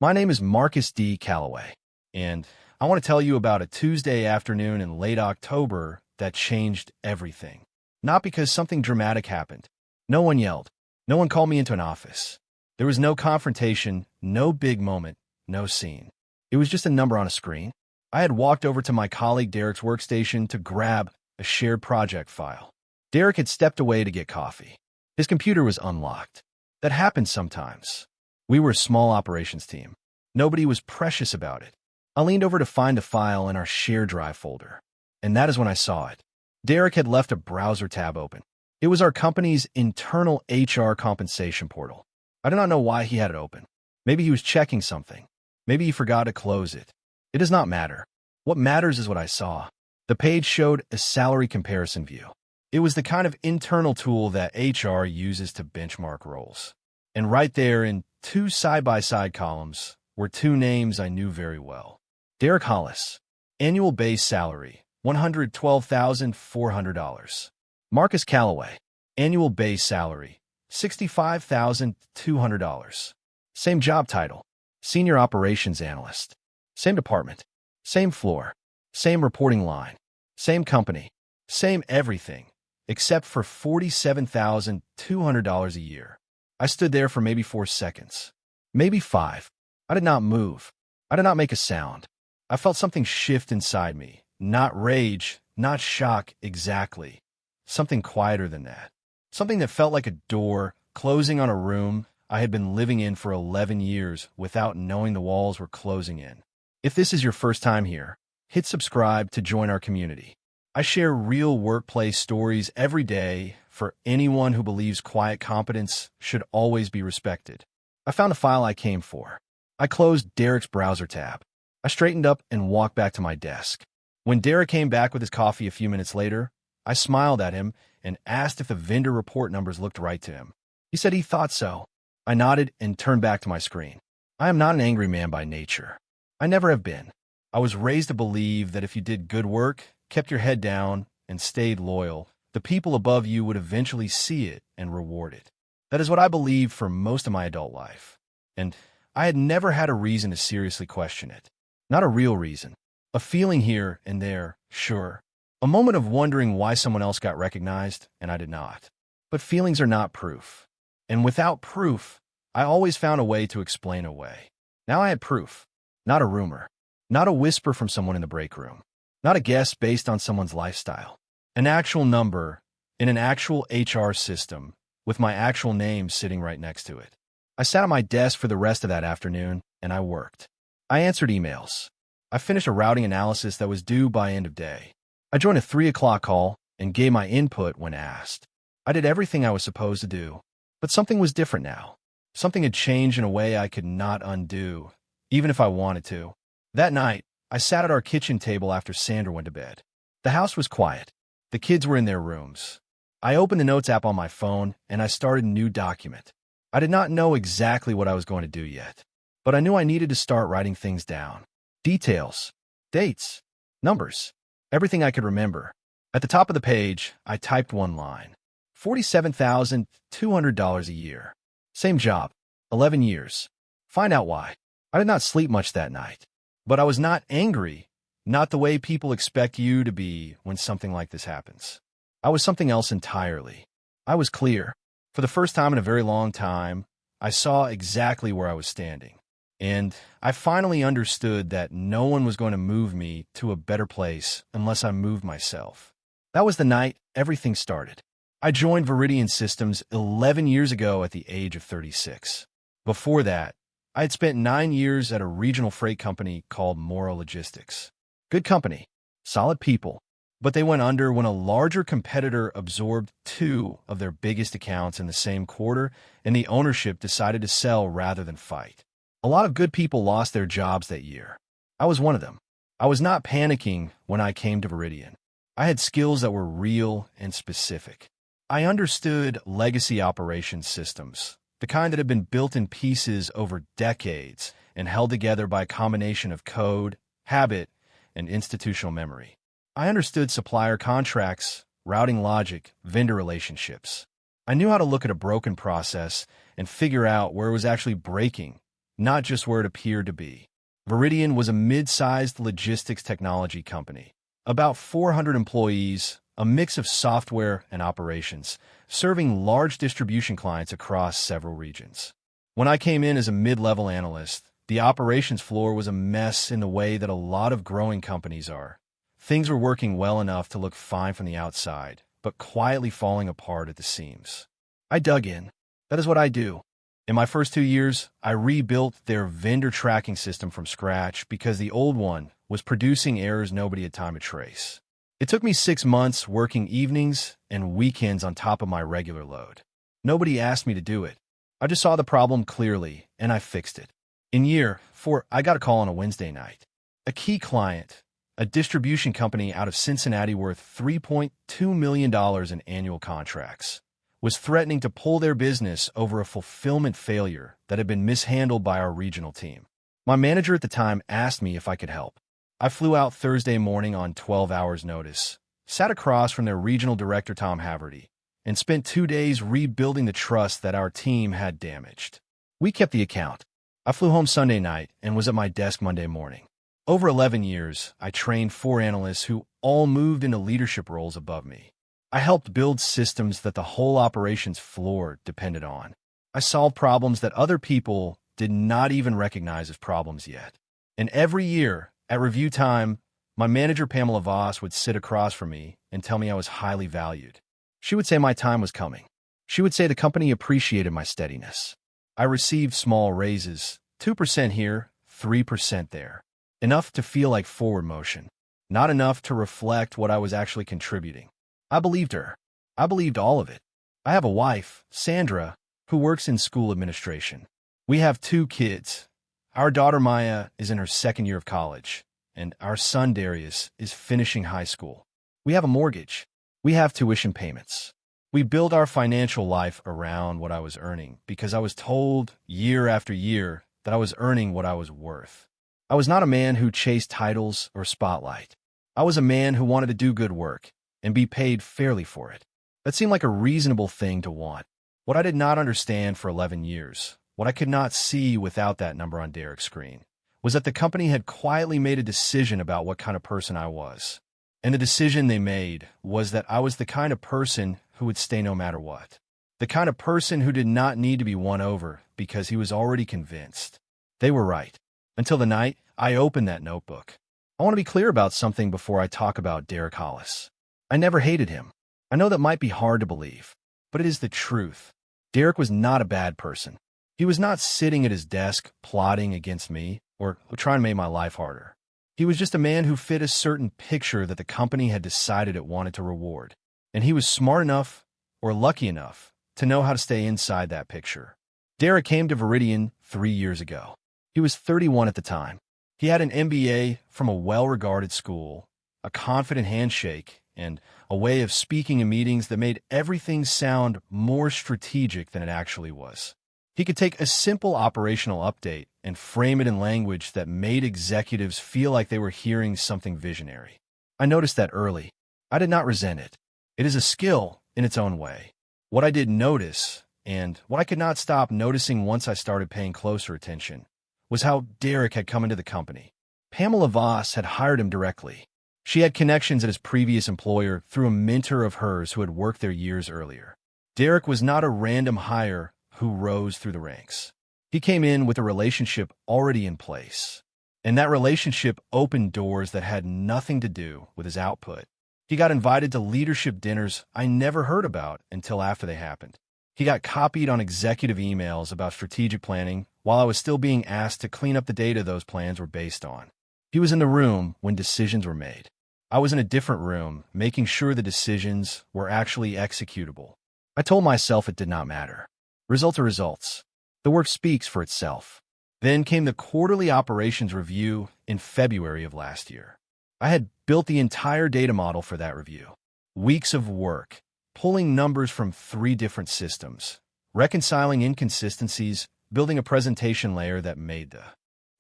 My name is Marcus D. Calloway, and I want to tell you about a Tuesday afternoon in late October that changed everything. Not because something dramatic happened. No one yelled. No one called me into an office. There was no confrontation, no big moment, no scene. It was just a number on a screen. I had walked over to my colleague Derek's workstation to grab a shared project file. Derek had stepped away to get coffee. His computer was unlocked. That happens sometimes. We were a small operations team. Nobody was precious about it. I leaned over to find a file in our shared drive folder, and that is when I saw it. Derek had left a browser tab open. It was our company's internal HR compensation portal. I do not know why he had it open. Maybe he was checking something. Maybe he forgot to close it. It does not matter. What matters is what I saw. The page showed a salary comparison view. It was the kind of internal tool that HR uses to benchmark roles. And right there in two side-by-side columns were two names I knew very well. Derek Hollis, annual base salary, $112,400. Marcus Calloway, annual base salary, $65,200. Same job title, senior operations analyst. Same department, same floor, same reporting line, same company, same everything, except for $47,200 a year. I stood there for maybe 4 seconds, maybe 5. I did not move. I did not make a sound. I felt something shift inside me. Not rage, not shock exactly. Something quieter than that. Something that felt like a door closing on a room I had been living in for 11 years without knowing the walls were closing in. If this is your first time here, hit subscribe to join our community. I share real workplace stories every day for anyone who believes quiet competence should always be respected. I found a file I came for. I closed Derek's browser tab. I straightened up and walked back to my desk. When Derek came back with his coffee a few minutes later, I smiled at him and asked if the vendor report numbers looked right to him. He said he thought so. I nodded and turned back to my screen. I am not an angry man by nature. I never have been. I was raised to believe that if you did good work, kept your head down, and stayed loyal, the people above you would eventually see it and reward it. That is what I believed for most of my adult life. And I had never had a reason to seriously question it. Not a real reason. A feeling here and there, sure. A moment of wondering why someone else got recognized and I did not. But feelings are not proof. And without proof, I always found a way to explain away. Now I had proof. Not a rumor. Not a whisper from someone in the break room. Not a guess based on someone's lifestyle. An actual number in an actual HR system with my actual name sitting right next to it. I sat at my desk for the rest of that afternoon, and I worked. I answered emails. I finished a routing analysis that was due by end of day. I joined a 3 o'clock call and gave my input when asked. I did everything I was supposed to do, but something was different now. Something had changed in a way I could not undo, even if I wanted to. That night, I sat at our kitchen table after Sandra went to bed. The house was quiet. The kids were in their rooms. I opened the notes app on my phone, and I started a new document. I did not know exactly what I was going to do yet, but I knew I needed to start writing things down. Details, dates, numbers, everything I could remember. At the top of the page, I typed one line. $47,200 a year. Same job, 11 years. Find out why. I did not sleep much that night. But I was not angry, not the way people expect you to be when something like this happens. I was something else entirely. I was clear. For the first time in a very long time, I saw exactly where I was standing. And I finally understood that no one was going to move me to a better place unless I moved myself. That was the night everything started. I joined Veridian Systems 11 years ago at the age of 36. Before that, I had spent 9 years at a regional freight company called Mora Logistics. Good company, solid people, but they went under when a larger competitor absorbed 2 of their biggest accounts in the same quarter, and the ownership decided to sell rather than fight. A lot of good people lost their jobs that year. I was one of them. I was not panicking when I came to Veridian. I had skills that were real and specific. I understood legacy operations systems, the kind that had been built in pieces over decades and held together by a combination of code, habit, and institutional memory. I understood supplier contracts, routing logic, vendor relationships. I knew how to look at a broken process and figure out where it was actually breaking not just where it appeared to be. Veridian was a mid-sized logistics technology company. About 400 employees, a mix of software and operations, serving large distribution clients across several regions. When I came in as a mid-level analyst, the operations floor was a mess in the way that a lot of growing companies are. Things were working well enough to look fine from the outside, but quietly falling apart at the seams. I dug in. That is what I do. In my first 2 years, I rebuilt their vendor tracking system from scratch because the old one was producing errors nobody had time to trace. It took me 6 months working evenings and weekends on top of my regular load. Nobody asked me to do it. I just saw the problem clearly, and I fixed it. In year 4, I got a call on a Wednesday night. A key client, a distribution company out of Cincinnati worth $3.2 million in annual contracts, was threatening to pull their business over a fulfillment failure that had been mishandled by our regional team. My manager at the time asked me if I could help. I flew out Thursday morning on 12 hours notice, sat across from their regional director Tom Haverty, and spent 2 days rebuilding the trust that our team had damaged. We kept the account. I flew home Sunday night and was at my desk Monday morning. Over 11 years, I trained 4 analysts who all moved into leadership roles above me. I helped build systems that the whole operations floor depended on. I solved problems that other people did not even recognize as problems yet. And every year, at review time, my manager Pamela Voss would sit across from me and tell me I was highly valued. She would say my time was coming. She would say the company appreciated my steadiness. I received small raises, 2% here, 3% there. Enough to feel like forward motion, not enough to reflect what I was actually contributing. I believed her. I believed all of it. I have a wife, Sandra, who works in school administration. We have 2 kids. Our daughter Maya is in her 2nd year of college, and our son Darius is finishing high school. We have a mortgage. We have tuition payments. We build our financial life around what I was earning because I was told year after year that I was earning what I was worth. I was not a man who chased titles or spotlight. I was a man who wanted to do good work and be paid fairly for it. That seemed like a reasonable thing to want. What I did not understand for 11 years, what I could not see without that number on Derek's screen, was that the company had quietly made a decision about what kind of person I was. And the decision they made was that I was the kind of person who would stay no matter what. The kind of person who did not need to be won over because he was already convinced. They were right. Until the night I opened that notebook. I want to be clear about something before I talk about Derek Hollis. I never hated him. I know that might be hard to believe, but it is the truth. Derek was not a bad person. He was not sitting at his desk plotting against me or trying to make my life harder. He was just a man who fit a certain picture that the company had decided it wanted to reward. And he was smart enough, or lucky enough, to know how to stay inside that picture. Derek came to Veridian 3 years ago. He was 31 at the time. He had an MBA from a well-regarded school, a confident handshake, and a way of speaking in meetings that made everything sound more strategic than it actually was. He could take a simple operational update and frame it in language that made executives feel like they were hearing something visionary. I noticed that early. I did not resent it. It is a skill in its own way. What I did notice, and what I could not stop noticing once I started paying closer attention, was how Derek had come into the company. Pamela Voss had hired him directly. She had connections at his previous employer through a mentor of hers who had worked there years earlier. Derek was not a random hire who rose through the ranks. He came in with a relationship already in place, and that relationship opened doors that had nothing to do with his output. He got invited to leadership dinners I never heard about until after they happened. He got copied on executive emails about strategic planning while I was still being asked to clean up the data those plans were based on. He was in the room when decisions were made. I was in a different room, making sure the decisions were actually executable. I told myself it did not matter. Results are results. The work speaks for itself. Then came the quarterly operations review in February of last year. I had built the entire data model for that review. Weeks of work, pulling numbers from 3 different systems, reconciling inconsistencies, building a presentation layer that made the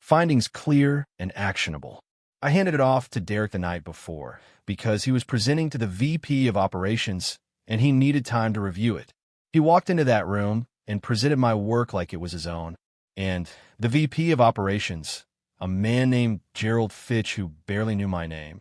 findings clear and actionable. I handed it off to Derek the night before because he was presenting to the VP of operations and he needed time to review it. He walked into that room and presented my work like it was his own. And the VP of operations, a man named Gerald Fitch who barely knew my name,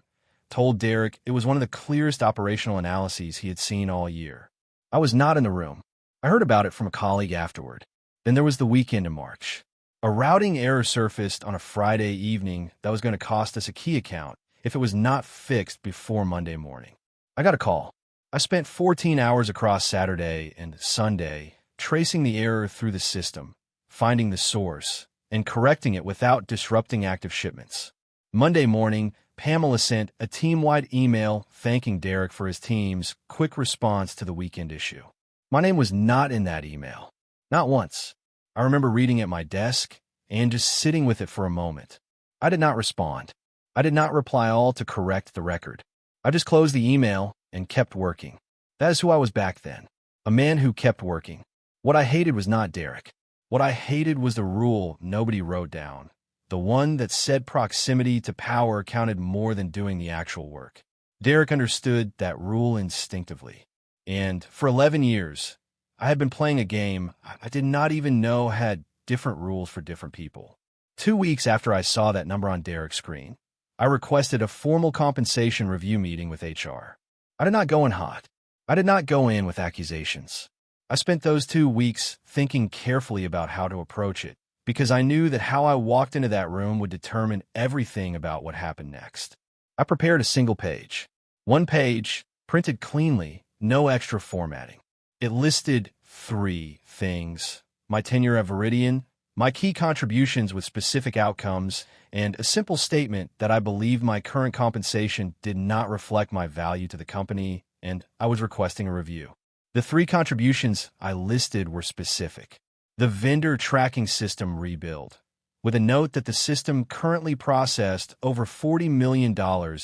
told Derek it was one of the clearest operational analyses he had seen all year. I was not in the room. I heard about it from a colleague afterward. Then there was the weekend in March. A routing error surfaced on a Friday evening that was going to cost us a key account if it was not fixed before Monday morning. I got a call. I spent 14 hours across Saturday and Sunday tracing the error through the system, finding the source, and correcting it without disrupting active shipments. Monday morning, Pamela sent a team-wide email thanking Derek for his team's quick response to the weekend issue. My name was not in that email. Not once. I remember reading it at my desk and just sitting with it for a moment. I did not respond. I did not reply all to correct the record. I just closed the email and kept working. That is who I was back then. A man who kept working. What I hated was not Derek. What I hated was the rule nobody wrote down. The one that said proximity to power counted more than doing the actual work. Derek understood that rule instinctively. And for 11 years, I had been playing a game I did not even know had different rules for different people. 2 weeks after I saw that number on Derek's screen, I requested a formal compensation review meeting with HR. I did not go in hot. I did not go in with accusations. I spent those 2 weeks thinking carefully about how to approach it, because I knew that how I walked into that room would determine everything about what happened next. I prepared a single page. One page, printed cleanly, no extra formatting. It listed 3 things: my tenure at Veridian, my key contributions with specific outcomes, and a simple statement that I believed my current compensation did not reflect my value to the company, and I was requesting a review. The 3 contributions I listed were specific. The vendor tracking system rebuild, with a note that the system currently processed over $40 million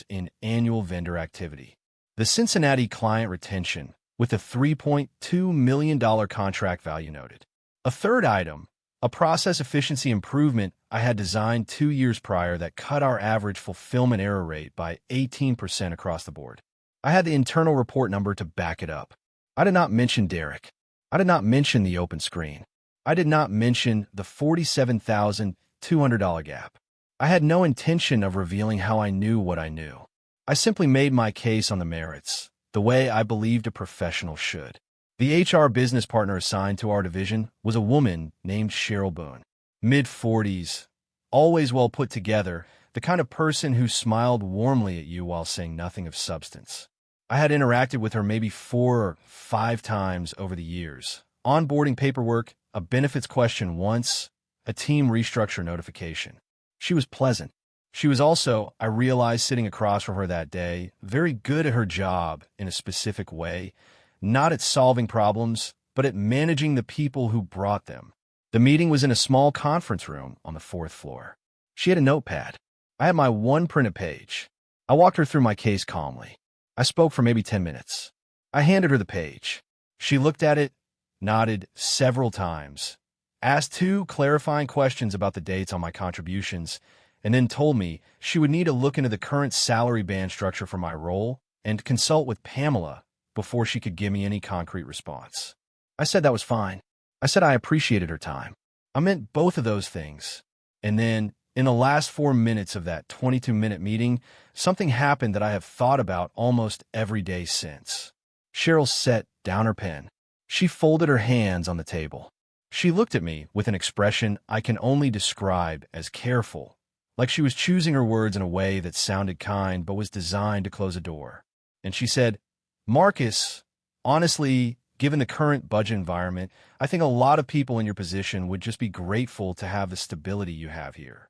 in annual vendor activity. The Cincinnati client retention, with a $3.2 million contract value noted. A third item, a process efficiency improvement I had designed 2 years prior that cut our average fulfillment error rate by 18% across the board. I had the internal report number to back it up. I did not mention Derek. I did not mention the open screen. I did not mention the $47,200 gap. I had no intention of revealing how I knew what I knew. I simply made my case on the merits, the way I believed a professional should. The HR business partner assigned to our division was a woman named Cheryl Boone. Mid-40s, always well put together, the kind of person who smiled warmly at you while saying nothing of substance. I had interacted with her maybe 4 or 5 times over the years. Onboarding paperwork, a benefits question once, a team restructure notification. She was pleasant. She was also, I realized sitting across from her that day, very good at her job in a specific way, not at solving problems, but at managing the people who brought them. The meeting was in a small conference room on the 4th floor. She had a notepad. I had my one printed page. I walked her through my case calmly. I spoke for maybe 10 minutes. I handed her the page. She looked at it, nodded several times, asked 2 clarifying questions about the dates on my contributions, and then told me she would need to look into the current salary band structure for my role and consult with Pamela before she could give me any concrete response. I said that was fine. I said I appreciated her time. I meant both of those things. And then, in the last 4 minutes of that 22-minute meeting, something happened that I have thought about almost every day since. Cheryl set down her pen. She folded her hands on the table. She looked at me with an expression I can only describe as careful, like she was choosing her words in a way that sounded kind but was designed to close a door. And she said, "Marcus, honestly, given the current budget environment, I think a lot of people in your position would just be grateful to have the stability you have here."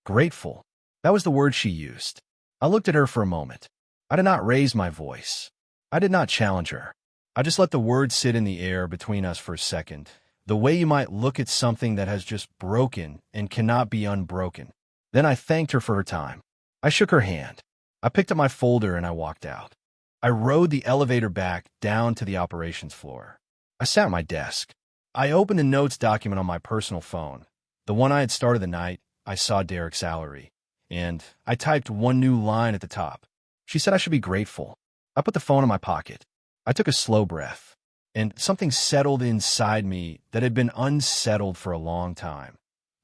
Grateful. That was the word she used. I looked at her for a moment. I did not raise my voice. I did not challenge her. I just let the words sit in the air between us for a second, the way you might look at something that has just broken and cannot be unbroken. Then I thanked her for her time. I shook her hand. I picked up my folder and I walked out. I rode the elevator back down to the operations floor. I sat at my desk. I opened the notes document on my personal phone, the one I had started the night I saw Derek's salary, and I typed one new line at the top. She said I should be grateful. I put the phone in my pocket. I took a slow breath, and something settled inside me that had been unsettled for a long time.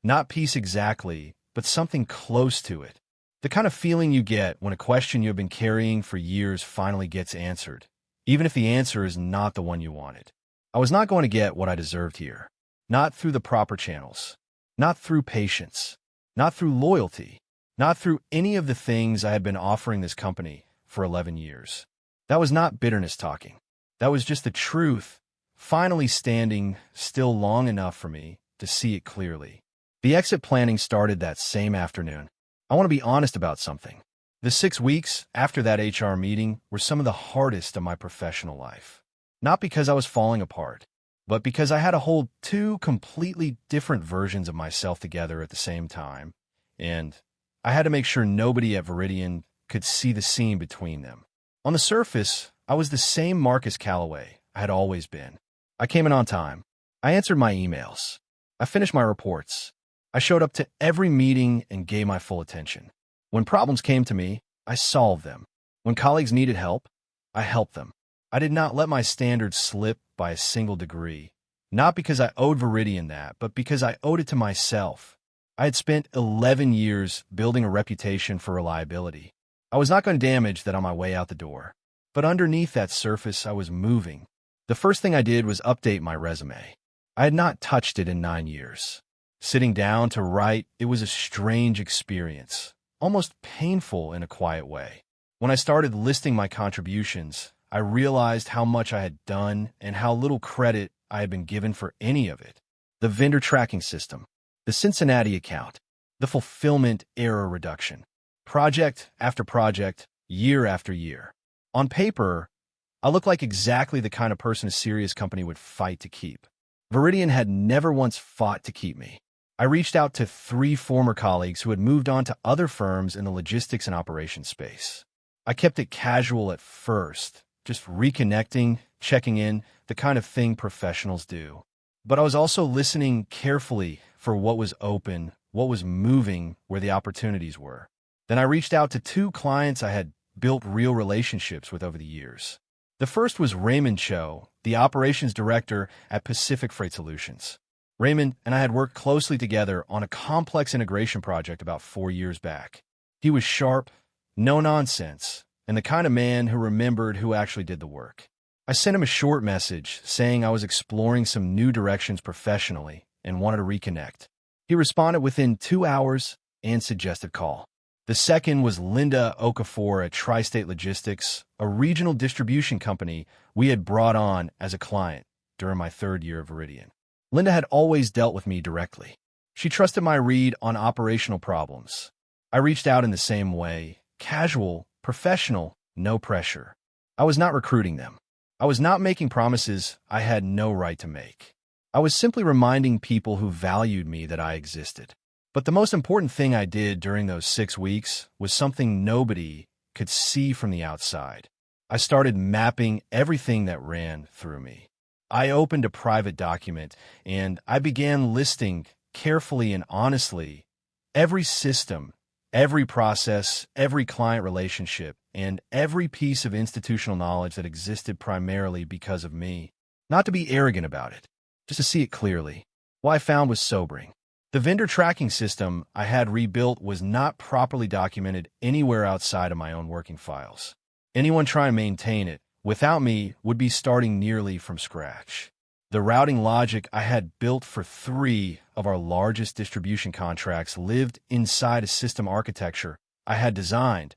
Not peace exactly, but something close to it. The kind of feeling you get when a question you've been carrying for years finally gets answered, even if the answer is not the one you wanted. I was not going to get what I deserved here. Not through the proper channels. Not through patience. Not through loyalty. Not through any of the things I had been offering this company for 11 years. That was not bitterness talking. That was just the truth, finally standing still long enough for me to see it clearly. The exit planning started that same afternoon. I want to be honest about something. The 6 weeks after that HR meeting were some of the hardest of my professional life. Not because I was falling apart, but because I had to hold two completely different versions of myself together at the same time, and I had to make sure nobody at Veridian could see the seam between them. On the surface, I was the same Marcus Calloway I had always been. I came in on time. I answered my emails. I finished my reports. I showed up to every meeting and gave my full attention. When problems came to me, I solved them. When colleagues needed help, I helped them. I did not let my standards slip by a single degree, not because I owed Veridian that, but because I owed it to myself. I had spent 11 years building a reputation for reliability. I was not going to damage that on my way out the door. But underneath that surface, I was moving. The first thing I did was update my resume. I had not touched it in 9 years. Sitting down to write, it was a strange experience, almost painful in a quiet way. When I started listing my contributions, I realized how much I had done and how little credit I had been given for any of it. The vendor tracking system, the Cincinnati account, the fulfillment error reduction, project after project, year after year. On paper, I looked like exactly the kind of person a serious company would fight to keep. Veridian had never once fought to keep me. I reached out to 3 former colleagues who had moved on to other firms in the logistics and operations space. I kept it casual at first, just reconnecting, checking in, the kind of thing professionals do. But I was also listening carefully for what was open, what was moving, where the opportunities were. Then I reached out to 2 clients I had built real relationships with over the years. The first was Raymond Cho, the operations director at Pacific Freight Solutions. Raymond and I had worked closely together on a complex integration project about 4 years back. He was sharp, no nonsense, and the kind of man who remembered who actually did the work. I sent him a short message saying I was exploring some new directions professionally and wanted to reconnect. He responded within 2 hours and suggested call. The second was Linda Okafor at Tri-State Logistics, a regional distribution company we had brought on as a client during my 3rd year of Veridian. Linda had always dealt with me directly. She trusted my read on operational problems. I reached out in the same way, casual, professional, no pressure. I was not recruiting them. I was not making promises I had no right to make. I was simply reminding people who valued me that I existed. But the most important thing I did during those 6 weeks was something nobody could see from the outside. I started mapping everything that ran through me. I opened a private document, and I began listing carefully and honestly every system, every process, every client relationship, and every piece of institutional knowledge that existed primarily because of me. Not to be arrogant about it, just to see it clearly. What I found was sobering. The vendor tracking system I had rebuilt was not properly documented anywhere outside of my own working files. Anyone trying to maintain it, without me, would be starting nearly from scratch. The routing logic I had built for 3 of our largest distribution contracts lived inside a system architecture I had designed,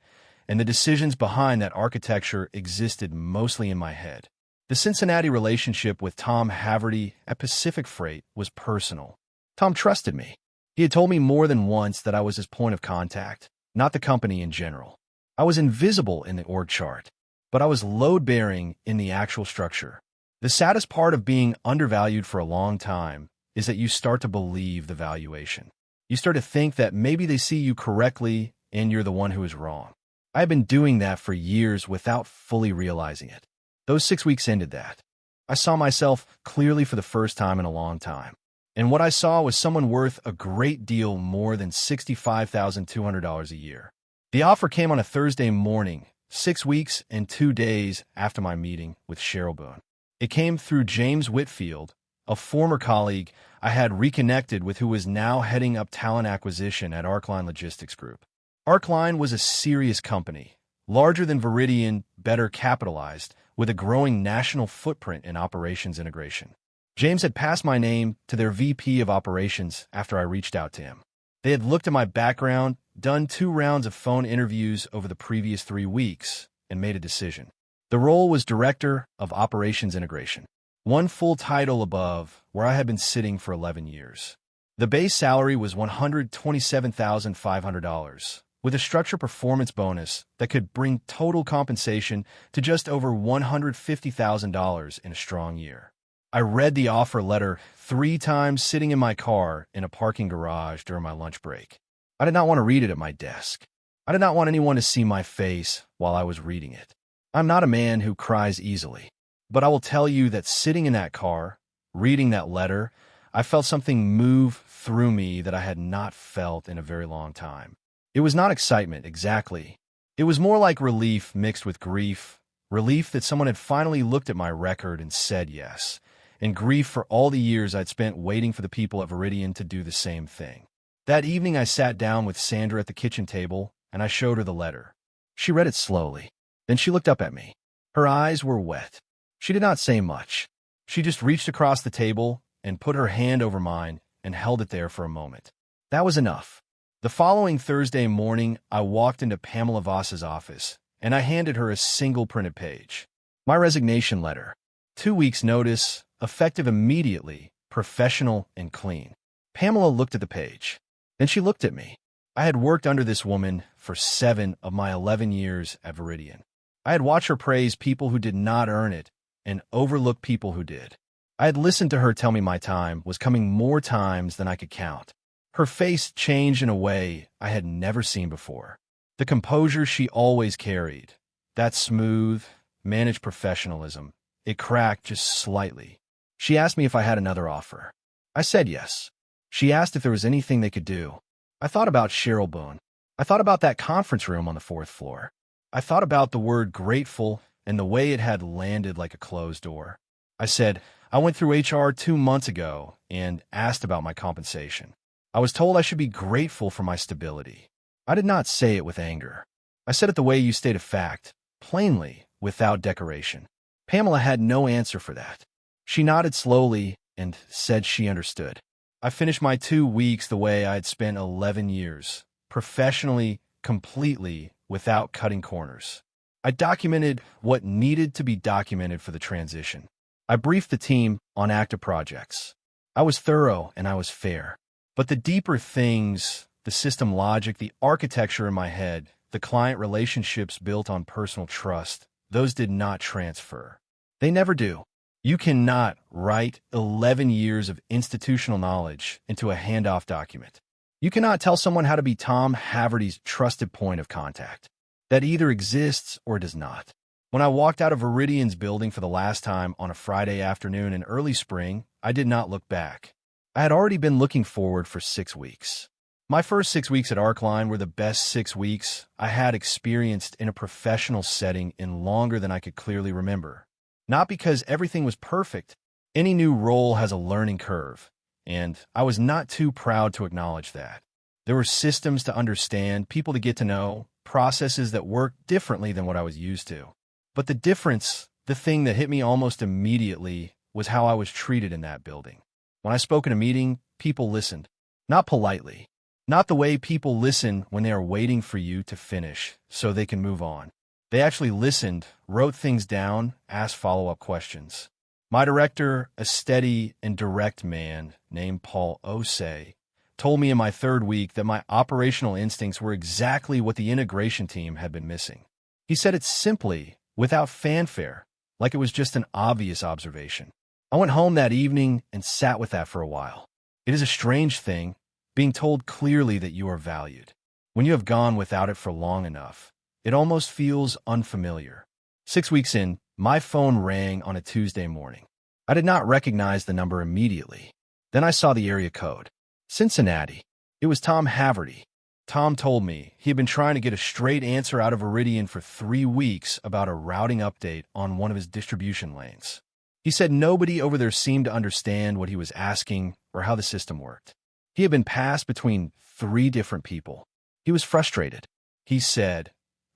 and the decisions behind that architecture existed mostly in my head. The Cincinnati relationship with Tom Haverty at Pacific Freight was personal. Tom trusted me. He had told me more than once that I was his point of contact, not the company in general. I was invisible in the org chart, but I was load-bearing in the actual structure. The saddest part of being undervalued for a long time is that you start to believe the valuation. You start to think that maybe they see you correctly and you're the one who is wrong. I had been doing that for years without fully realizing it. Those 6 weeks ended that. I saw myself clearly for the first time in a long time. And what I saw was someone worth a great deal more than $65,200 a year. The offer came on a Thursday morning, 6 weeks and 2 days after my meeting with Cheryl Boone. It came through James Whitfield, a former colleague I had reconnected with who was now heading up talent acquisition at Arcline Logistics Group. Arcline was a serious company, larger than Veridian, better capitalized, with a growing national footprint in operations integration. James had passed my name to their VP of operations after I reached out to him. They had looked at my background, done 2 rounds of phone interviews over the previous 3 weeks, and made a decision. The role was Director of Operations Integration, one full title above where I had been sitting for 11 years. The base salary was $127,500, with a structured performance bonus that could bring total compensation to just over $150,000 in a strong year. I read the offer letter 3 times sitting in my car in a parking garage during my lunch break. I did not want to read it at my desk. I did not want anyone to see my face while I was reading it. I'm not a man who cries easily, but I will tell you that sitting in that car, reading that letter, I felt something move through me that I had not felt in a very long time. It was not excitement, exactly. It was more like relief mixed with grief, relief that someone had finally looked at my record and said yes, and grief for all the years I'd spent waiting for the people at Veridian to do the same thing. That evening I sat down with Sandra at the kitchen table, and I showed her the letter. She read it slowly. Then she looked up at me. Her eyes were wet. She did not say much. She just reached across the table and put her hand over mine and held it there for a moment. That was enough. The following Thursday morning, I walked into Pamela Voss's office, and I handed her a single printed page. My resignation letter. 2 weeks' notice, effective immediately, professional and clean. Pamela looked at the page. Then she looked at me. I had worked under this woman for 7 of my 11 years at Veridian. I had watched her praise people who did not earn it and overlook people who did. I had listened to her tell me my time was coming more times than I could count. Her face changed in a way I had never seen before. The composure she always carried, that smooth, managed professionalism, it cracked just slightly. She asked me if I had another offer. I said yes. She asked if there was anything they could do. I thought about Cheryl Boone. I thought about that conference room on the 4th floor. I thought about the word grateful and the way it had landed like a closed door. I said, I went through HR 2 months ago and asked about my compensation. I was told I should be grateful for my stability. I did not say it with anger. I said it the way you state a fact, plainly, without decoration. Pamela had no answer for that. She nodded slowly and said she understood. I finished my 2 weeks the way I had spent 11 years, professionally, completely, without cutting corners. I documented what needed to be documented for the transition. I briefed the team on active projects. I was thorough and I was fair. But the deeper things, the system logic, the architecture in my head, the client relationships built on personal trust, those did not transfer. They never do. You cannot write 11 years of institutional knowledge into a handoff document. You cannot tell someone how to be Tom Haverty's trusted point of contact. That either exists or does not. When I walked out of Veridian's building for the last time on a Friday afternoon in early spring, I did not look back. I had already been looking forward for 6 weeks. My first 6 weeks at Arcline were the best 6 weeks I had experienced in a professional setting in longer than I could clearly remember. Not because everything was perfect. Any new role has a learning curve, and I was not too proud to acknowledge that. There were systems to understand, people to get to know, processes that worked differently than what I was used to. But the difference, the thing that hit me almost immediately, was how I was treated in that building. When I spoke in a meeting, people listened. Not politely. Not the way people listen when they are waiting for you to finish so they can move on. They actually listened, wrote things down, asked follow-up questions. My director, a steady and direct man named Paul Osei, told me in my 3rd week that my operational instincts were exactly what the integration team had been missing. He said it simply, without fanfare, like it was just an obvious observation. I went home that evening and sat with that for a while. It is a strange thing, being told clearly that you are valued. When you have gone without it for long enough, it almost feels unfamiliar. 6 weeks in, my phone rang on a Tuesday morning. I did not recognize the number immediately. Then I saw the area code. Cincinnati. It was Tom Haverty. Tom told me he had been trying to get a straight answer out of Veridian for 3 weeks about a routing update on one of his distribution lanes. He said nobody over there seemed to understand what he was asking or how the system worked. He had been passed between 3 different people. He was frustrated. He said,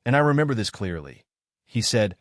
and I remember this clearly, he said,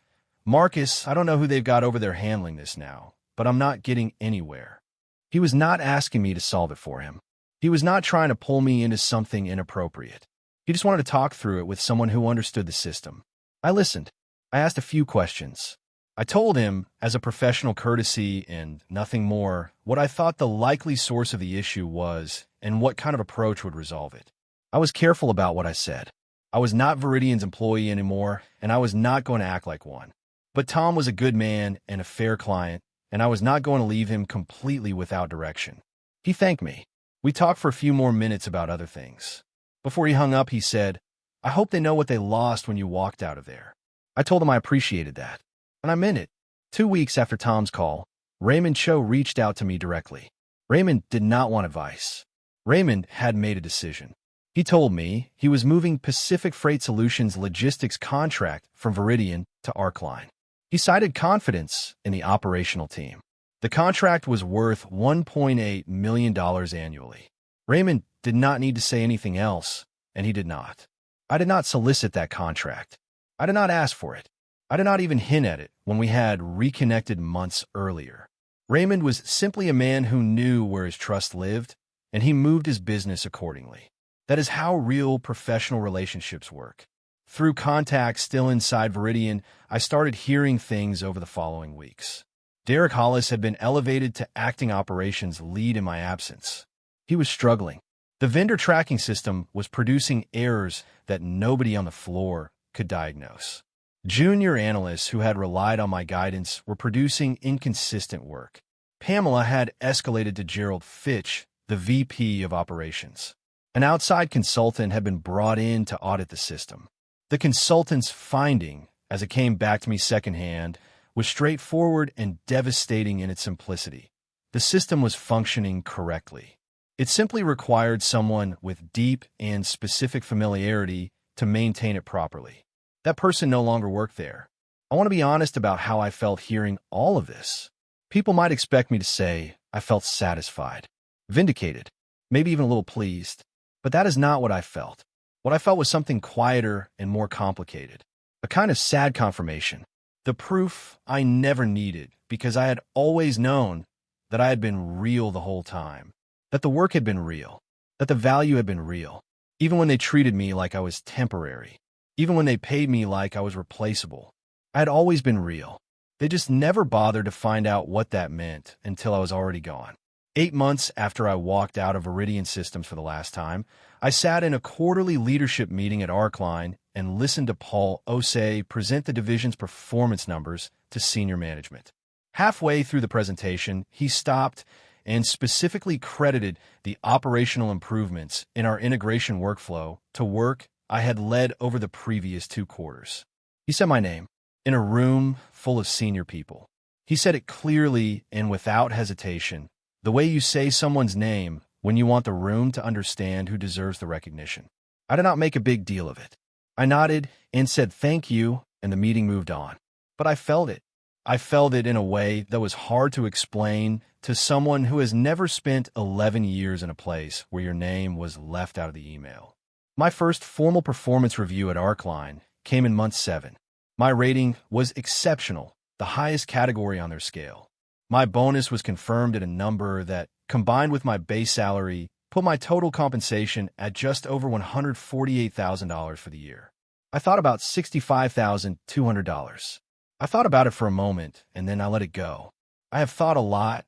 "Marcus, I don't know who they've got over there handling this now, but I'm not getting anywhere." He was not asking me to solve it for him. He was not trying to pull me into something inappropriate. He just wanted to talk through it with someone who understood the system. I listened. I asked a few questions. I told him, as a professional courtesy and nothing more, what I thought the likely source of the issue was and what kind of approach would resolve it. I was careful about what I said. I was not Viridian's employee anymore, and I was not going to act like one. But Tom was a good man and a fair client, and I was not going to leave him completely without direction. He thanked me. We talked for a few more minutes about other things. Before he hung up, he said, "I hope they know what they lost when you walked out of there." I told him I appreciated that. And I meant it. 2 weeks after Tom's call, Raymond Cho reached out to me directly. Raymond did not want advice. Raymond had made a decision. He told me he was moving Pacific Freight Solutions' logistics contract from Viridian to Arcline. He cited confidence in the operational team. The contract was worth $1.8 million annually. Raymond did not need to say anything else, and he did not. I did not solicit that contract. I did not ask for it. I did not even hint at it when we had reconnected months earlier. Raymond was simply a man who knew where his trust lived, and he moved his business accordingly. That is how real professional relationships work. Through contacts still inside Viridian, I started hearing things over the following weeks. Derek Hollis had been elevated to acting operations lead in my absence. He was struggling. The vendor tracking system was producing errors that nobody on the floor could diagnose. Junior analysts who had relied on my guidance were producing inconsistent work. Pamela had escalated to Gerald Fitch, the VP of operations. An outside consultant had been brought in to audit the system. The consultant's finding, as it came back to me secondhand, was straightforward and devastating in its simplicity. The system was functioning correctly. It simply required someone with deep and specific familiarity to maintain it properly. That person no longer worked there. I want to be honest about how I felt hearing all of this. People might expect me to say I felt satisfied, vindicated, maybe even a little pleased. But that is not what I felt. What I felt was something quieter and more complicated. A kind of sad confirmation. The proof I never needed because I had always known that I had been real the whole time. That the work had been real. That the value had been real. Even when they treated me like I was temporary. Even when they paid me like I was replaceable. I had always been real. They just never bothered to find out what that meant until I was already gone. 8 months after I walked out of Viridian Systems for the last time, I sat in a quarterly leadership meeting at Arcline and listened to Paul Osei present the division's performance numbers to senior management. Halfway through the presentation, he stopped and specifically credited the operational improvements in our integration workflow to work I had led over the previous 2 quarters. He said my name in a room full of senior people. He said it clearly and without hesitation, the way you say someone's name when you want the room to understand who deserves the recognition. I did not make a big deal of it. I nodded and said thank you, and the meeting moved on. But I felt it. I felt it in a way that was hard to explain to someone who has never spent 11 years in a place where your name was left out of the email. My first formal performance review at Arcline came in month 7. My rating was exceptional, the highest category on their scale. My bonus was confirmed at a number that, combined with my base salary, put my total compensation at just over $148,000 for the year. I thought about $65,200. I thought about it for a moment, and then I let it go. I have thought a lot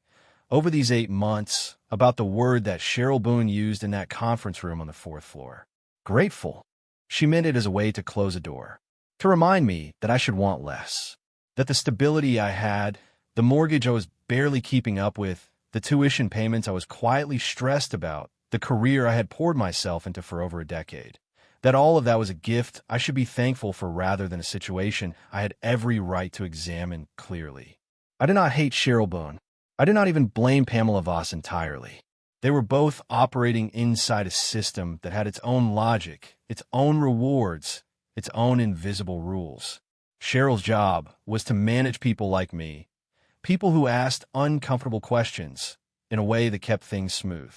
over these 8 months about the word that Cheryl Boone used in that conference room on the 4th floor. Grateful. She meant it as a way to close a door, to remind me that I should want less, that the stability I had, the mortgage I was barely keeping up with, the tuition payments I was quietly stressed about, the career I had poured myself into for over a decade, that all of that was a gift I should be thankful for rather than a situation I had every right to examine clearly. I did not hate Cheryl Boone. I did not even blame Pamela Voss entirely. They were both operating inside a system that had its own logic, its own rewards, its own invisible rules. Cheryl's job was to manage people like me, people who asked uncomfortable questions in a way that kept things smooth.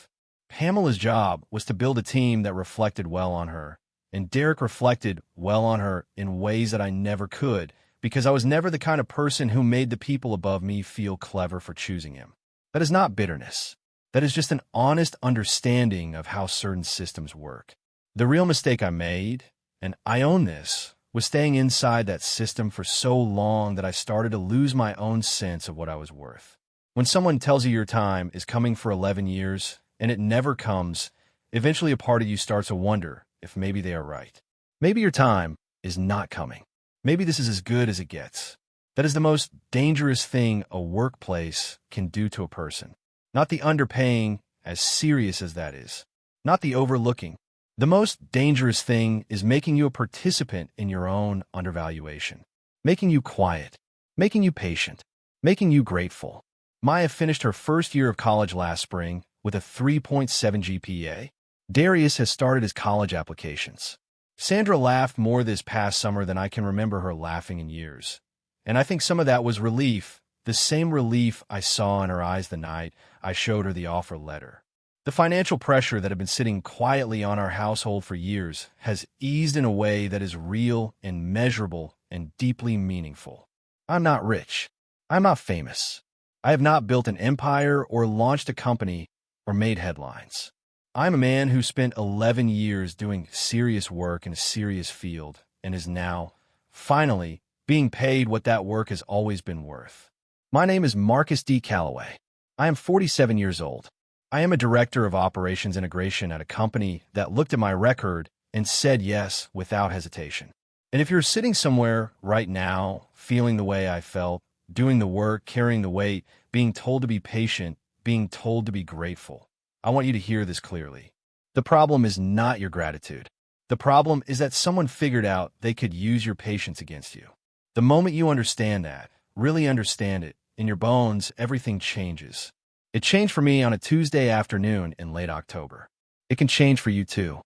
Pamela's job was to build a team that reflected well on her, and Derek reflected well on her in ways that I never could, because I was never the kind of person who made the people above me feel clever for choosing him. That is not bitterness. That is just an honest understanding of how certain systems work. The real mistake I made, and I own this, was staying inside that system for so long that I started to lose my own sense of what I was worth. When someone tells you your time is coming for 11 years, and it never comes, eventually a part of you starts to wonder if maybe they are right. Maybe your time is not coming. Maybe this is as good as it gets. That is the most dangerous thing a workplace can do to a person. Not the underpaying, as serious as that is. Not the overlooking. The most dangerous thing is making you a participant in your own undervaluation. Making you quiet. Making you patient. Making you grateful. Maya finished her first year of college last spring with a 3.7 GPA. Darius has started his college applications. Sandra laughed more this past summer than I can remember her laughing in years. And I think some of that was relief, the same relief I saw in her eyes the night I showed her the offer letter. The financial pressure that had been sitting quietly on our household for years has eased in a way that is real and measurable and deeply meaningful. I'm not rich. I'm not famous. I have not built an empire or launched a company or made headlines. I'm a man who spent 11 years doing serious work in a serious field and is now, finally, being paid what that work has always been worth. My name is Marcus D. Calloway. I am 47 years old. I am a director of operations integration at a company that looked at my record and said yes without hesitation. And if you're sitting somewhere right now, feeling the way I felt, doing the work, carrying the weight, being told to be patient, being told to be grateful, I want you to hear this clearly. The problem is not your gratitude. The problem is that someone figured out they could use your patience against you. The moment you understand that, really understand it, in your bones, everything changes. It changed for me on a Tuesday afternoon in late October. It can change for you too.